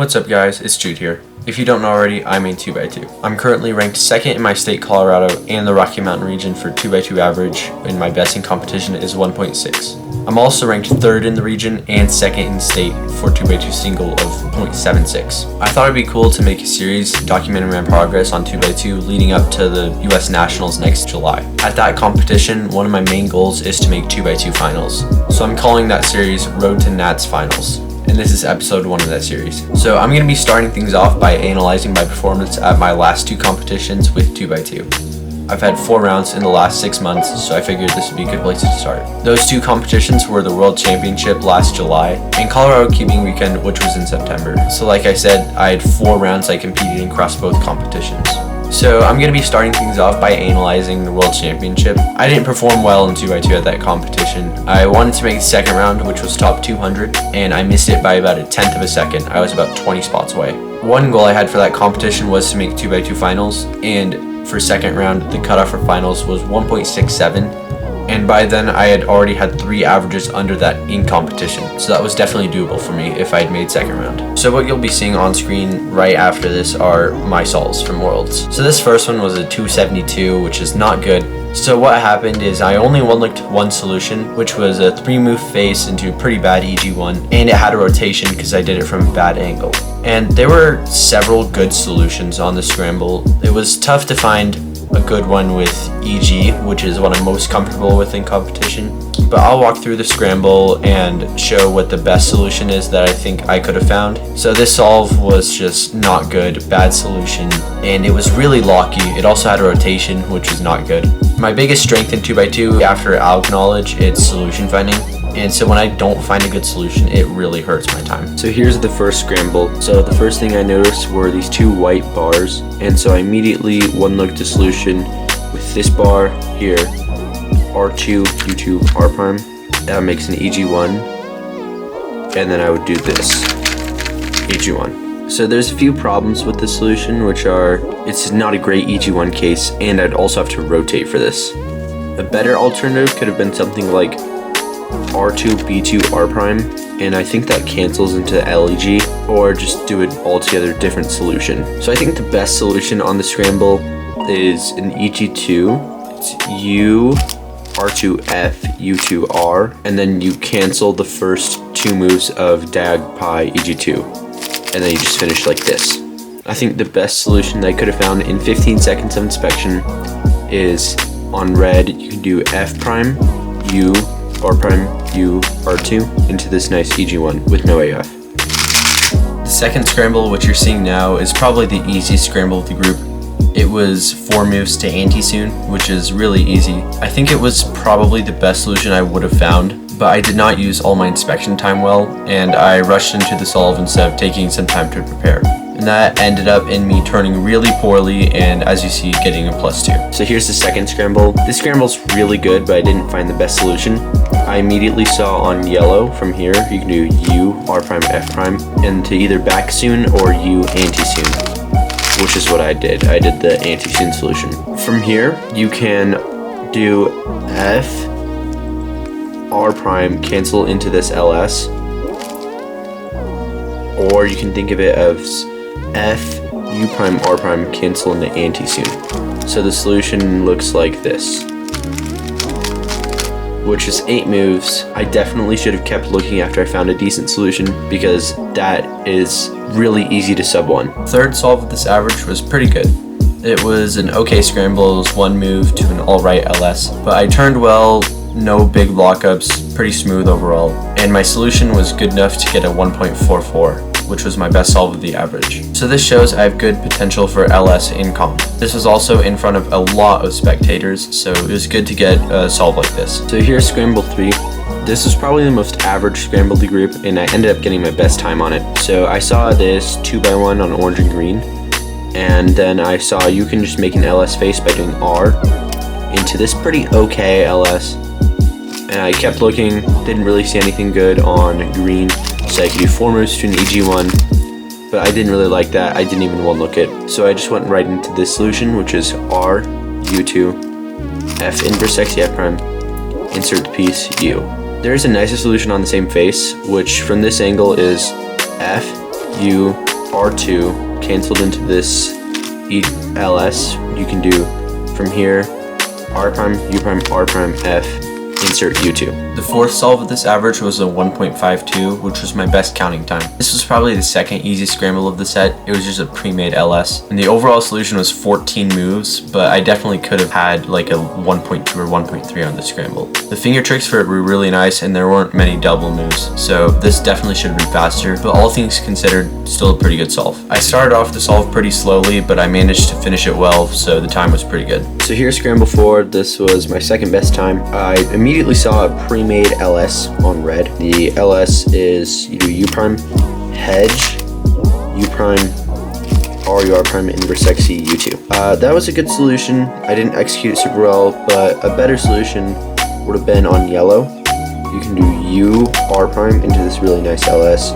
What's up guys, it's Jude here. If you don't know already, I'm a 2x2. I'm currently ranked 2nd in my state Colorado and the Rocky Mountain region for 2x2 average, and my best in competition is 1.6. I'm also ranked 3rd in the region and 2nd in state for 2x2 single of 0.76. I thought it'd be cool to make a series documenting my progress on 2x2 leading up to the US Nationals next July. At that competition, one of my main goals is to make 2x2 finals. So I'm calling that series Road to Nats Finals. And this is episode 1 of that series. So I'm going to be starting things off by analyzing my performance at my last 2 competitions with 2x2. I've had 4 rounds in the last 6 months, so I figured this would be a good place to start. Those 2 competitions were the World Championship last July and Colorado Keeping Weekend, which was in September. So like I said, I had 4 rounds I competed in across both competitions. So I'm going to be starting things off by analyzing the World Championship. I didn't perform well in 2x2 at that competition. I wanted to make the second round, which was top 200, and I missed it by about a 1/10 of a second. I was about 20 spots away. One goal I had for that competition was to make 2x2 finals, and for second round, the cutoff for finals was 1.67. And by then I had already had 3 averages under that in competition, so that was definitely doable for me if I had made second round. So what you'll be seeing on screen right after this are my solves from Worlds. So this first one was a 272, which is not good. So what happened is I only one-licked one solution, which was a 3-move face into a pretty bad EG1, and it had a rotation because I did it from a bad angle. And there were several good solutions on the scramble. It was tough to find a good one with EG, which is what I'm most comfortable with in competition. But I'll walk through the scramble and show what the best solution is that I think I could have found. So this solve was just not good, bad solution, and it was really locky. It also had a rotation, which was not good. My biggest strength in 2x2, after I'll acknowledge, it's solution finding. And so when I don't find a good solution, it really hurts my time. So here's the first scramble. So the first thing I noticed were these 2 white bars, and so I immediately one-looked a solution with this bar here, R2, U2, R prime. That makes an EG1, and then I would do this, EG1. So there's a few problems with this solution, which are, it's not a great EG1 case, and I'd also have to rotate for this. A better alternative could have been something like R2, B2, R prime, and I think that cancels into LEG, or just do it altogether different solution. So I think the best solution on the scramble is an EG2. It's U, R2, F, U2, R, and then you cancel the first 2 moves of DAG, Pi, EG2, and then you just finish like this. I think the best solution that I could have found in 15 seconds of inspection is on red, you can do F prime, U, R prime, U, R2 into this nice EG1 with no AF. The second scramble, which you're seeing now, is probably the easiest scramble of the group. It was 4 moves to anti-soon, which is really easy. I think it was probably the best solution I would have found, but I did not use all my inspection time well, and I rushed into the solve instead of taking some time to prepare. And that ended up in me turning really poorly, and as you see, getting a +2. So here's the second scramble. This scramble's really good, but I didn't find the best solution. I immediately saw on yellow from here, you can do U, R prime, F prime, and to either back soon or U anti-soon, which is what I did. I did the anti-soon solution. From here, you can do F, R prime, cancel into this LS, or you can think of it as F, U prime, R prime, cancel into anti-soon. So the solution looks like this, which is 8 moves. I definitely should have kept looking after I found a decent solution, because that is really easy to sub 1. Third solve of this average was pretty good. It was an okay scramble. It was 1 move to an alright LS, but I turned well, no big lockups, pretty smooth overall, and my solution was good enough to get a 1.44. which was my best solve of the average. So this shows I have good potential for LS in comp. This was also in front of a lot of spectators, so it was good to get a solve like this. So here's scramble 3. This is probably the most average scramble of the group, and I ended up getting my best time on it. So I saw this 2x1 on orange and green, and then I saw you can just make an LS face by doing R into this pretty okay LS. And I kept looking, didn't really see anything good on green, so I could do 4 moves to an EG1, but I didn't really like that. I didn't even one-look it. So I just went right into this solution, which is R, U2, F intersects F prime, insert the piece, U. There is a nicer solution on the same face, which from this angle is F, U, R2 canceled into this ELS. You can do from here R prime, U prime, R prime, F, insert U2. The fourth solve of this average was a 1.52, which was my best counting time. This was probably the second easiest scramble of the set. It was just a pre-made LS. And the overall solution was 14 moves, but I definitely could have had like a 1.2 or 1.3 on the scramble. The finger tricks for it were really nice, and there weren't many double moves, so this definitely should have been faster, but all things considered, still a pretty good solve. I started off the solve pretty slowly, but I managed to finish it well, so the time was pretty good. So here's scramble 4. This was my second best time. I immediately saw a pre-made LS on red. The LS is you do U prime, hedge, U prime, R prime, inverse XC, U2. That was a good solution. I didn't execute it super well, but a better solution would have been on yellow. You can do U R prime into this really nice LS,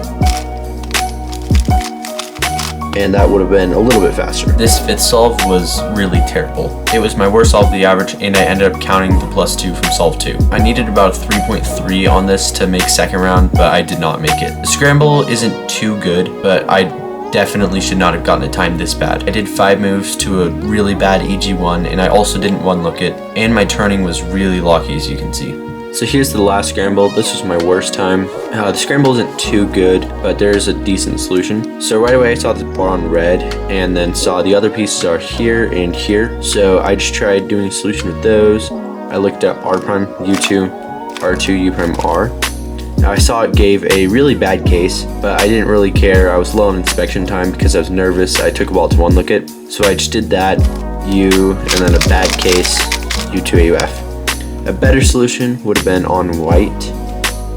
and that would have been a little bit faster. This fifth solve was really terrible. It was my worst solve of the average, and I ended up counting the +2 from solve 2. I needed about a 3.3 on this to make second round, but I did not make it. The scramble isn't too good, but I definitely should not have gotten it timed this bad. I did 5 moves to a really bad EG1, and I also didn't one look it, and my turning was really locky, as you can see. So here's the last scramble. This was my worst time. The scramble isn't too good, but there's a decent solution. So right away I saw the bar on red, and then saw the other pieces are here and here. So I just tried doing a solution with those. I looked at R prime, U2, R2, U prime, R. Now I saw it gave a really bad case, but I didn't really care. I was low on inspection time because I was nervous. I took a while to one look it. So I just did that, U, and then a bad case, U2, AUF. A better solution would have been on white.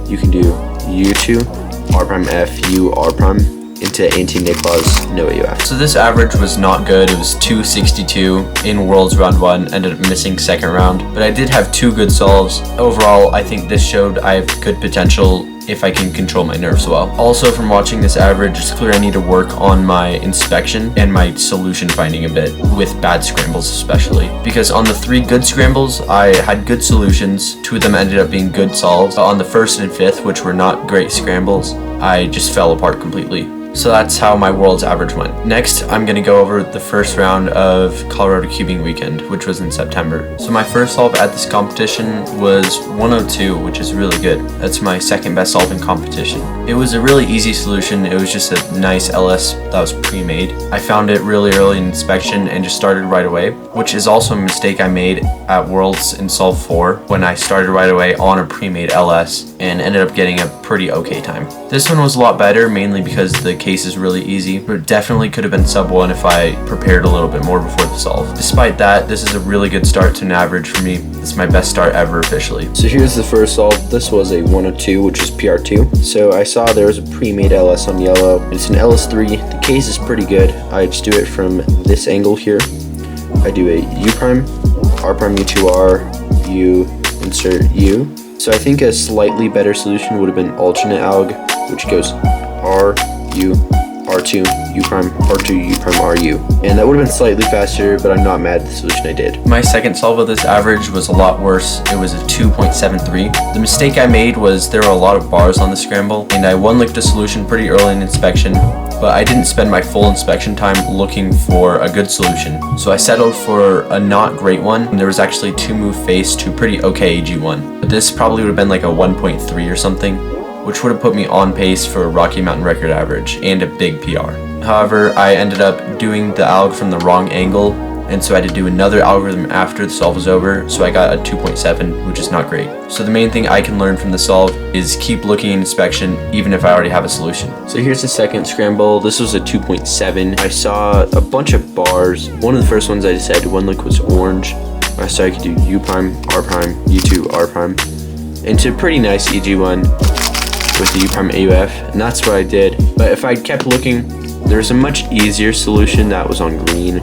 You can do U2, R prime F, U, R prime into anti-Nicholas, no AUF. So this average was not good. It was 262 in Worlds round 1, ended up missing second round, but I did have 2 good solves. Overall, I think this showed I have good potential if I can control my nerves well. Also, from watching this average, it's clear I need to work on my inspection and my solution finding a bit, with bad scrambles especially. Because on the 3 good scrambles, I had good solutions. 2 of them ended up being good solves. But on the 1st and 5th, which were not great scrambles, I just fell apart completely. So that's how my World's average went. Next, I'm going to go over the first round of Colorado Cubing Weekend, which was in September. So my first solve at this competition was 102, which is really good. That's my second best solve in competition. It was a really easy solution. It was just a nice LS that was pre-made. I found it really early in inspection and just started right away, which is also a mistake I made at Worlds in solve 4 when I started right away on a pre-made LS and ended up getting a pretty okay time. This one was a lot better, mainly because the case is really easy, but definitely could have been sub 1 if I prepared a little bit more before the solve. Despite that, this is a really good start to an average for me. This is my best start ever officially. So here's the first solve. This was a 102, which is PR2. So I saw there was a pre-made LS on yellow. It's an LS3. The case is pretty good. I just do it from this angle here. I do a U prime, R prime, U2R, U, insert U. So I think a slightly better solution would have been alternate alg, which goes R, U, R2, U prime, R2, U prime, RU. And that would have been slightly faster, but I'm not mad at the solution I did. My second solve of this average was a lot worse. It was a 2.73. The mistake I made was there were a lot of bars on the scramble, and I one-licked a solution pretty early in inspection, but I didn't spend my full inspection time looking for a good solution. So I settled for a not great one, and there was actually 2 move face to pretty okay AG1. But this probably would have been like a 1.3 or something, which would have put me on pace for a Rocky Mountain record average and a big PR. However, I ended up doing the alg from the wrong angle, and so I had to do another algorithm after the solve was over, so I got a 2.7, which is not great. So the main thing I can learn from the solve is keep looking in inspection, even if I already have a solution. So here's the second scramble. This was a 2.7. I saw a bunch of bars. One of the first ones I decided one look was orange. I saw I could do U prime, R prime, U2, R prime, into a pretty nice EG1 with the U prime AUF, and that's what I did. But if I kept looking, there's a much easier solution that was on green.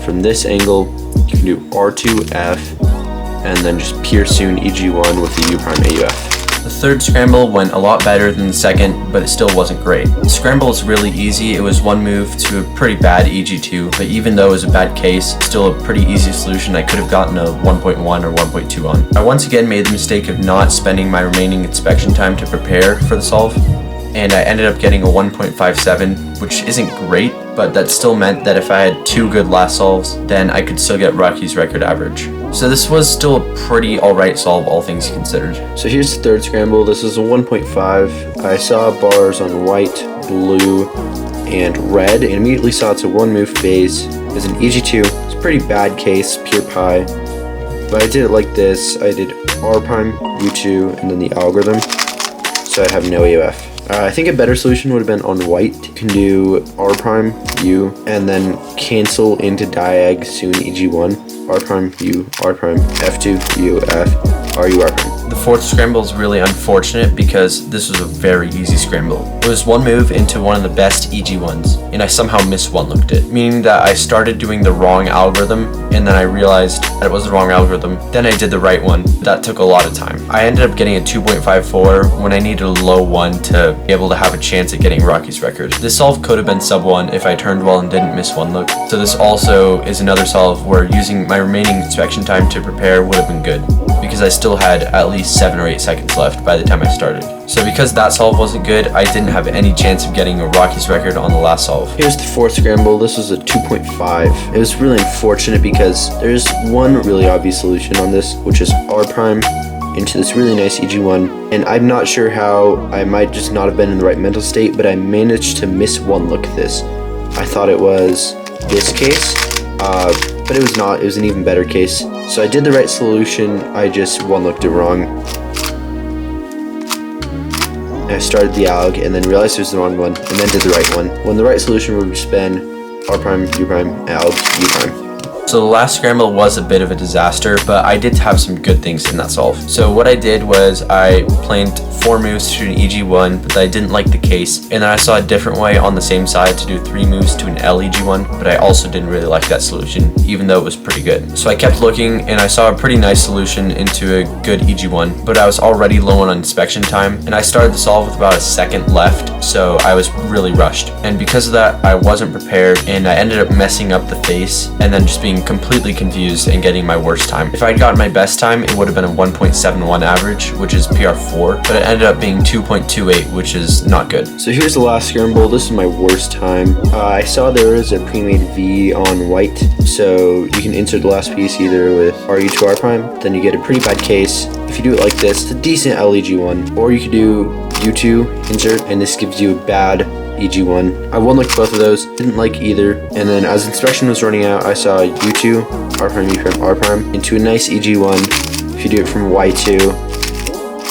From this angle, you can do R2F, and then just pure soon EG1 with the U prime AUF. The third scramble went a lot better than the second, but it still wasn't great. The scramble was really easy. It was 1 move to a pretty bad EG2, but even though it was a bad case, still a pretty easy solution I could have gotten a 1.1 or 1.2 on. I once again made the mistake of not spending my remaining inspection time to prepare for the solve, and I ended up getting a 1.57, which isn't great, but that still meant that if I had 2 good last solves, then I could still get Rocky's record average. So this was still a pretty alright solve, all things considered. So here's the third scramble. This is a 1.5. I saw bars on white, blue, and red, and immediately saw it's a 1-move phase. It's an EG2. It's a pretty bad case, pure pi. But I did it like this. I did R prime, U2, and then the algorithm. So I have no AUF. I think a better solution would have been on white. You can do R prime, U, and then cancel into diag soon EG1. R prime, U, R prime, F2, U, F, R, U, R prime. The fourth scramble is really unfortunate because this was a very easy scramble. It was 1 move into one of the best EG1s, and I somehow mis-one-looked it, meaning that I started doing the wrong algorithm, and then I realized that it was the wrong algorithm. Then I did the right one. That took a lot of time. I ended up getting a 2.54 when I needed a low 1 to be able to have a chance at getting Rocky's record. This solve could have been sub 1 if I turned well and didn't miss 1 look. So this also is another solve where using my remaining inspection time to prepare would have been good, because I still had at least 7 or 8 seconds left by the time I started. So because that solve wasn't good, I didn't have any chance of getting a Rocky's record on the last solve. Here's the fourth scramble. This was a 2.5. It was really unfortunate because there's one really obvious solution on this, which is R prime into this really nice EG1, and I'm not sure how. I might just not have been in the right mental state, but I managed to miss 1 look at this. I thought it was this case, but it was not. It was an even better case. So I did the right solution, I just 1-looked it wrong. And I started the alg and then realized it was the wrong one, and then did the right one, when the right solution would have just been R prime, U prime, alg, U prime. So the last scramble was a bit of a disaster, but I did have some good things in that solve. So what I did was I planned 4 moves to an EG1, but I didn't like the case, and then I saw a different way on the same side to do 3 moves to an LEG1, but I also didn't really like that solution, even though it was pretty good. So I kept looking, and I saw a pretty nice solution into a good EG1, but I was already low on inspection time, and I started the solve with about a second left, so I was really rushed. And because of that, I wasn't prepared, and I ended up messing up the face, and then just being completely confused and getting my worst time. If I'd gotten my best time, it would have been a 1.71 average, which is PR4, but it ended up being 2.28, which is not good. So here's the last scramble. This is my worst time. I saw there was a pre-made V on white, so you can insert the last piece either with RU to R prime, then you get a pretty bad case. If you do it like this, it's a decent LEG1, or you could do U2 insert, and this gives you a bad EG1. I 1-looked both of those, didn't like either, and then as inspection was running out, I saw U2, R prime, U prime, R prime into a nice EG1. If you do it from Y2,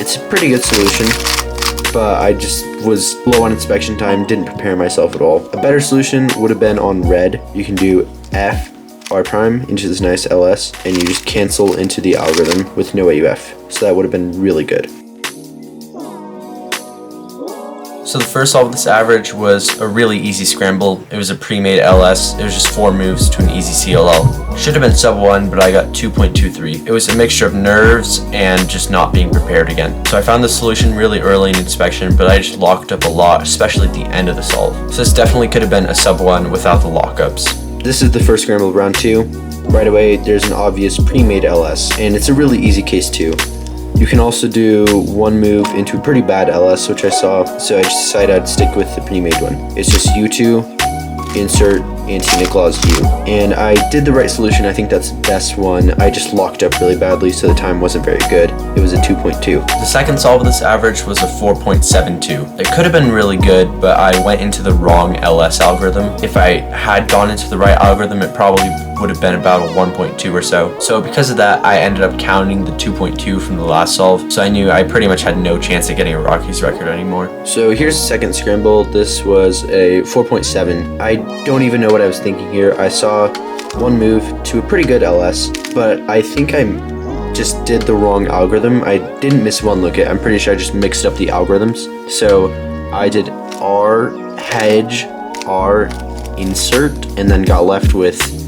it's a pretty good solution, but I just was low on inspection time, didn't prepare myself at all. A better solution would have been on red. You can do F, R prime into this nice LS, and you just cancel into the algorithm with no AUF. So that would have been really good. So the first solve of this average was a really easy scramble. It was a pre-made LS. It was just 4 moves to an easy CLL. Should have been sub 1, but I got 2.23. It was a mixture of nerves and just not being prepared again. So I found the solution really early in inspection, but I just locked up a lot, especially at the end of the solve. So this definitely could have been a sub 1 without the lockups. This is the first scramble of round 2. Right away, there's an obvious pre-made LS, and it's a really easy case too. You can also do 1 move into a pretty bad LS, which I saw, so I just decided I'd stick with the pre-made one. It's just U2, insert, anti-Niklaus U. And I did the right solution. I think that's the best one. I just locked up really badly, so the time wasn't very good. It was a 2.2. The second solve of this average was a 4.72. It could have been really good, but I went into the wrong LS algorithm. If I had gone into the right algorithm, it probably would have been about a 1.2 or so. So because of that, I ended up counting the 2.2 from the last solve, so I knew I pretty much had no chance of getting a Rocky's record anymore. So here's the second scramble. This was a 4.7. I don't even know what I was thinking here. I saw 1 move to a pretty good LS, but I think I just did the wrong algorithm. I didn't miss 1 look at. I'm pretty sure I just mixed up the algorithms. So I did R hedge, R insert, and then got left with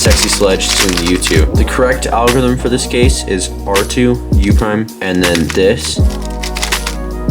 Sexy Sledge to the U2. The correct algorithm for this case is R2, U prime, and then this.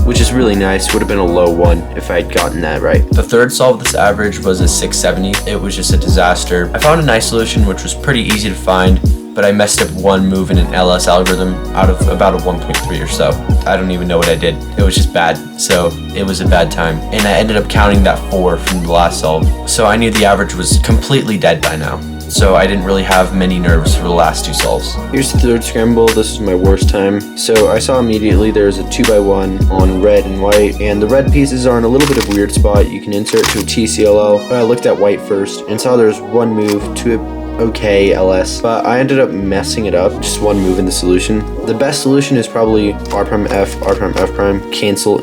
which is really nice. Would have been a low 1 if I had gotten that right. The third solve of this average was a 670. It was just a disaster. I found a nice solution which was pretty easy to find, but I messed up one move in an LS algorithm out of about a 1.3 or so. I don't even know what I did. It was just bad, so it was a bad time. And I ended up counting that 4 from the last solve. So I knew the average was completely dead by now. So I didn't really have many nerves for the last 2 solves. Here's the third scramble. This is my worst time. So I saw immediately there's a 2x1 on red and white, and the red pieces are in a little bit of a weird spot. You can insert to a TCLL, but I looked at white first and saw there's one move to a okay LS, but I ended up messing it up, just one move in the solution. The best solution is probably R prime F, R prime F prime, cancel,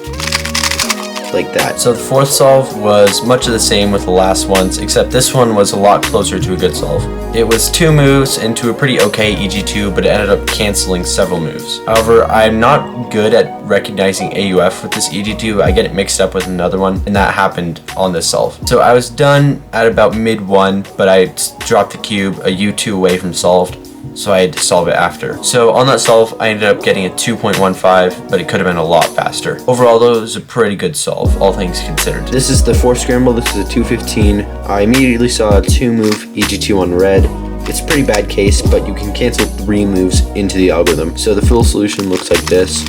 like that. So the fourth solve was much of the same with the last ones, except this one was a lot closer to a good solve. It was 2 moves into a pretty okay EG2, but it ended up canceling several moves. However, I'm not good at recognizing AUF with this EG2. I get it mixed up with another one, and that happened on this solve. So I was done at about mid 1, but I dropped the cube a U2 away from solved, so I had to solve it after. So on that solve, I ended up getting a 2.15, but it could have been a lot faster. Overall though, it was a pretty good solve, all things considered. This is the fourth scramble. This is a 215. I immediately saw a 2-move EG2 on red. It's a pretty bad case, but you can cancel 3 moves into the algorithm. So the full solution looks like this.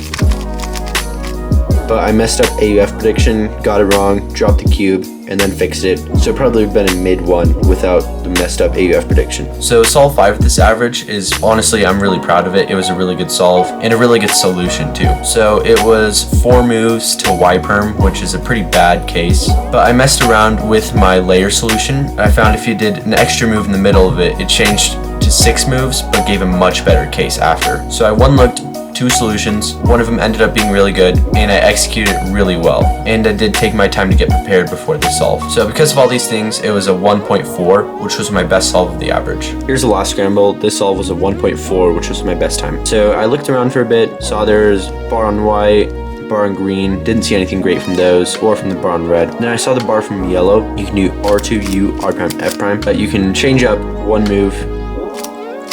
But I messed up AUF prediction, got it wrong, dropped the cube, and then fixed it. So it probably would have been a mid 1 without the messed up AUF prediction. So solve 5 with this average is, honestly, I'm really proud of it. It was a really good solve and a really good solution too. So it was 4 moves to Y perm, which is a pretty bad case. But I messed around with my layer solution. I found if you did an extra move in the middle of it, it changed to 6 moves, but gave a much better case after. So I one-looked 2 solutions. One of them ended up being really good, and I executed it really well. And I did take my time to get prepared before this solve. So because of all these things, it was a 1.4, which was my best solve of the average. Here's the last scramble. This solve was a 1.4, which was my best time. So I looked around for a bit, saw there's bar on white, bar on green, didn't see anything great from those or from the bar on red. Then I saw the bar from yellow. You can do R2, U, R prime, F prime, but you can change up one move,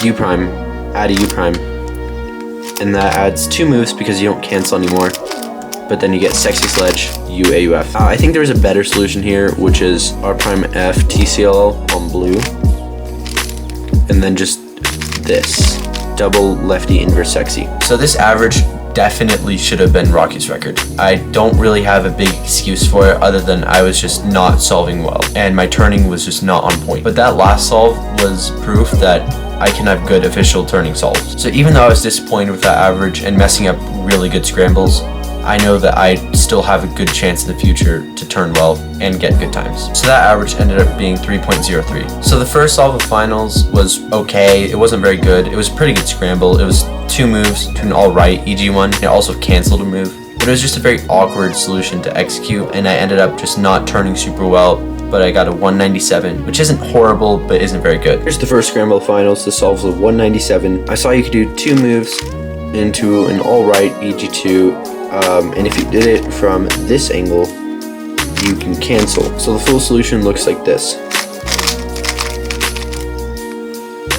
U prime, add a U prime, and that adds 2 moves because you don't cancel anymore. But then you get Sexy Sledge, U, AUF. I think there was a better solution here, which is R prime F, TCLL on blue. And then just this, double lefty inverse sexy. So this average definitely should have been Rocky's record. I don't really have a big excuse for it other than I was just not solving well and my turning was just not on point. But that last solve was proof that I can have good official turning solves. So even though I was disappointed with that average and messing up really good scrambles, I know that I still have a good chance in the future to turn well and get good times. So that average ended up being 3.03. So the first solve of finals was okay. It wasn't very good. It was a pretty good scramble. It was 2 moves to an alright EG1. It also canceled a move. But it was just a very awkward solution to execute, and I ended up just not turning super well. But I got a 197, which isn't horrible, but isn't very good. Here's the first scramble finals. The solve was a 197. I saw you could do 2 moves into an alright EG2. And if you did it from this angle, you can cancel. So the full solution looks like this.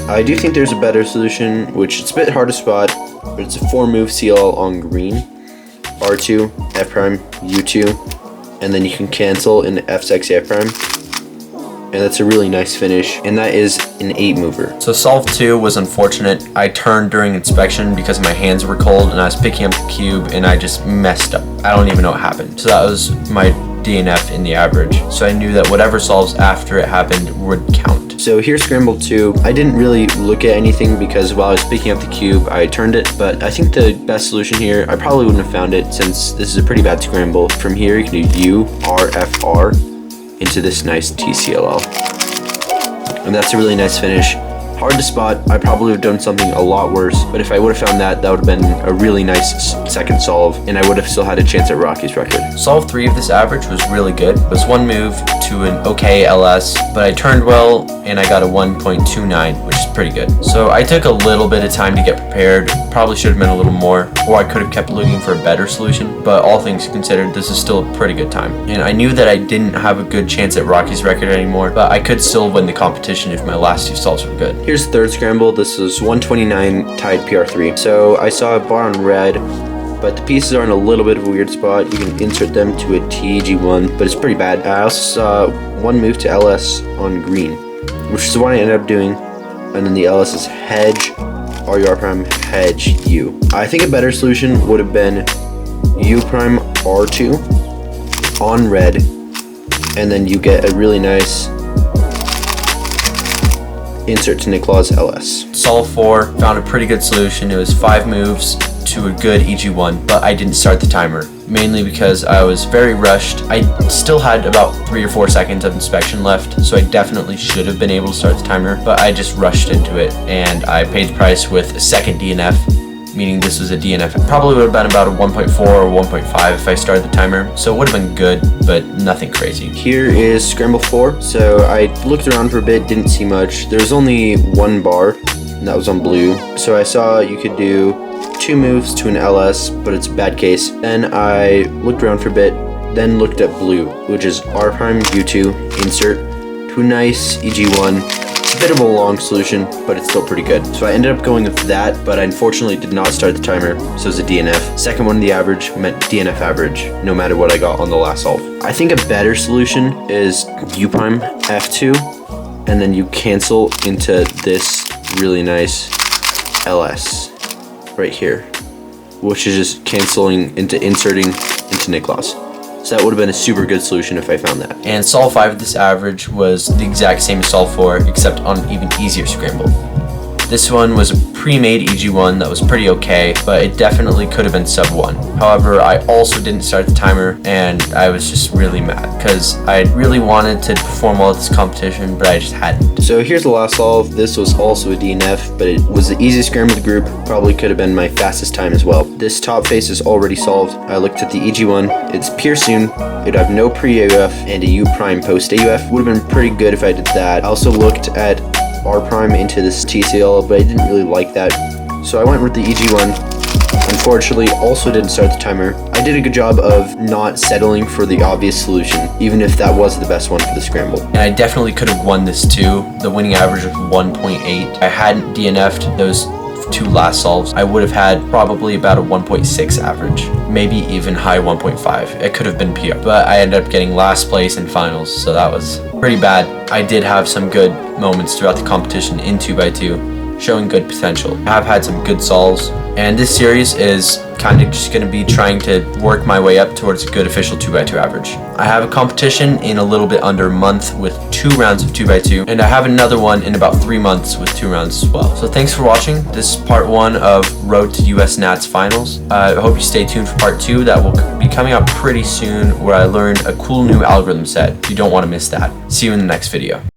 I do think there's a better solution, which it's a bit hard to spot, but it's a 4-move CL on green, R2, F prime, U2, and then you can cancel in F sexy F prime. And that's a really nice finish, and that is an 8-mover. So solve 2 was unfortunate. I turned during inspection because my hands were cold and I was picking up the cube and I just messed up. I don't even know what happened. So that was my DNF in the average. So I knew that whatever solves after it happened would count. So here's scramble 2. I didn't really look at anything because while I was picking up the cube, I turned it, but I think the best solution here, I probably wouldn't have found it since this is a pretty bad scramble. From here, you can do U, R, F, R, into this nice TCLL. And that's a really nice finish. Hard to spot. I probably would have done something a lot worse, but if I would have found that, that would have been a really nice second solve, and I would have still had a chance at Rocky's record. Solve 3 of this average was really good. It was 1 move to an okay LS, but I turned well, and I got a 1.29, which is pretty good. So I took a little bit of time to get prepared. Probably should have been a little more, or I could have kept looking for a better solution, but all things considered, this is still a pretty good time. And I knew that I didn't have a good chance at Rocky's record anymore, but I could still win the competition if my last 2 solves were good. Here's the third scramble. This is 129 tied PR3. So I saw a bar on red, but the pieces are in a little bit of a weird spot. You can insert them to a TG1, but it's pretty bad. I also saw one move to LS on green, which is what I ended up doing, and then the LS is hedge, RU R prime, hedge, U. I think a better solution would have been U prime R2 on red, and then you get a really nice insert to Niklaw's LS. Solve 4, found a pretty good solution. It was 5 moves to a good EG1, but I didn't start the timer, mainly because I was very rushed. I still had about 3 or 4 seconds of inspection left, so I definitely should have been able to start the timer, but I just rushed into it, and I paid the price with a second DNF, meaning this was a DNF. It probably would have been about a 1.4 or 1.5 if I started the timer, so it would have been good, but nothing crazy. Here is Scramble 4. So I looked around for a bit, didn't see much. There's only one bar, and that was on blue. So I saw you could do 2 moves to an LS, but it's a bad case. Then I looked around for a bit, then looked at blue, which is R prime U2 insert to a nice EG1. A bit of a long solution, but it's still pretty good. So I ended up going with that, but I unfortunately did not start the timer, so it's a DNF. Second one in the average meant DNF average, no matter what I got on the last solve. I think a better solution is U prime F2, and then you cancel into this really nice LS right here, which is just canceling into inserting into Niklaw's. So that would have been a super good solution if I found that. And solve 5 of this average was the exact same as solve 4, except on an even easier scramble. This one was a pre-made EG1 that was pretty okay, but it definitely could have been sub 1. However, I also didn't start the timer, and I was just really mad because I really wanted to perform well at this competition, but I just hadn't. So here's the last solve. This was also a DNF, but it was the easiest scramble of the group. Probably could have been my fastest time as well. This top face is already solved. I looked at the EG1. It's Pearsoon. It'd have no pre-AUF and a U prime post-AUF. Would have been pretty good if I did that. I also looked at R prime into this TCL, but I didn't really like that, so I went with the EG1. Unfortunately, also didn't start the timer. I did a good job of not settling for the obvious solution, even if that was the best one for the scramble. And I definitely could have won this too. The winning average was 1.8. I hadn't DNF'd those 2 last solves, I would have had probably about a 1.6 average, maybe even high 1.5. It could have been PR, but I ended up getting last place in finals, so that was pretty bad. I did have some good moments throughout the competition in 2x2, showing good potential. I have had some good solves, and this series is kind of just going to be trying to work my way up towards a good official 2x2 average. I have a competition in a little bit under a month with 2 rounds of 2x2, and I have another one in about 3 months with 2 rounds as well. So thanks for watching. This is part 1 of Road to US Nats Finals. I hope you stay tuned for part 2 that will be coming out pretty soon, where I learned a cool new algorithm set. You don't want to miss that. See you in the next video.